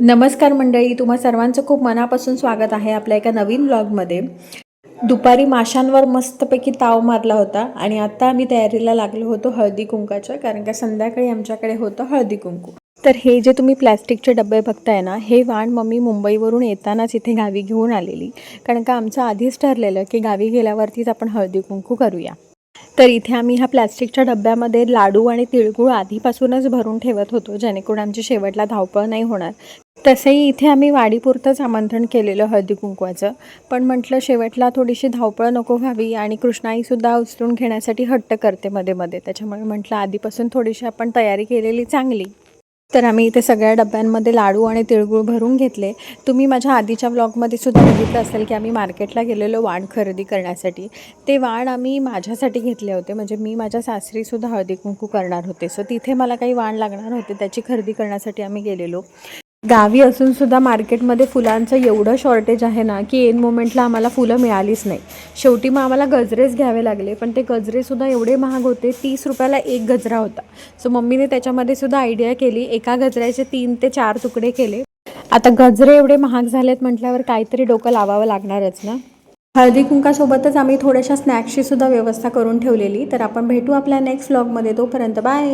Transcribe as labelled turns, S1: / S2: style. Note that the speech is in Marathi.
S1: नमस्कार मंडळी, तुम्हा सर्वांचं खूप मनापासून स्वागत आहे आपल्या एका नवीन व्लॉगमध्ये। दुपारी माशांवर मस्तपैकी ताव मारला होता आणि आता आम्ही तयारीला लागलो होतो हळदी कुंकाच्या, कारण का संध्याकाळी आमच्याकडे होतं हळदी कुंकू। तर हे जे तुम्ही प्लॅस्टिकचे डबे बघताय ना, हे वाण मम्मी मुंबईवरून येतानाच इथे गावी घेऊन आलेली, कारण का आमचं आधीच ठरलेलं की गावी गेल्यावरतीच आपण हळदी कुंकू करूया। तर इथे आम्ही ह्या प्लॅस्टिकच्या डब्यामध्ये लाडू आणि तिळगुळ आधीपासूनच भरून ठेवत होतो, जेणेकरून आमची शेवटला धावपळ नाही होणार। तसंही इथे आम्ही वाडीपुरतंच आमंत्रण केलेलं हळदी कुंकवाचं, पण म्हटलं शेवटला थोडीशी धावपळ नको व्हावी आणि कृष्णाईसुद्धा उचलून घेण्यासाठी हट्ट करते मध्ये मध्ये, त्याच्यामुळे म्हटलं आधीपासून थोडीशी आपण तयारी केलेली चांगली। तर आम्ही इथे सगळ्या डब्यांमध्ये लाडू आणि तिळगुळ भरून घेतले। तुम्ही माझ्या आधीच्या व्लॉगमध्ये सुद्धा बघितलं असेल की आम्ही मार्केटला गेलेलो वाण खरेदी करण्यासाठी। ते वाण आम्ही माझ्यासाठी घेतले होते, म्हणजे मी माझ्या सासरीसुद्धा हळदी कुंकू करणार होते, सो तिथे मला काही वाण लागणार होते, त्याची खरेदी करण्यासाठी आम्ही गेलेलो। गावी असूनसुद्धा मार्केटमध्ये फुलांचं एवढं शॉर्टेज आहे ना की ऐन मोमेंटला आम्हाला फुलं मिळालीच नाही। शेवटी मग आम्हाला गजरेच घ्यावे लागले, पण ते गजरेसुद्धा एवढे महाग होते, 30 रुपयाला एक गजरा होता। सो मम्मीने त्याच्यामध्ये सुद्धा आयडिया केली, एका गजऱ्याचे 3 ते 4 तुकडे केले। आता गजरे एवढे महाग झालेत म्हटल्यावर काहीतरी डोकं लावावं लागणारच ना। हळदी कुंकासोबतच आम्ही थोड्याशा स्नॅक्सची सुद्धा व्यवस्था करून ठेवलेली। तर आपण भेटू आपल्या नेक्स्ट व्लॉगमध्ये, तोपर्यंत बाय।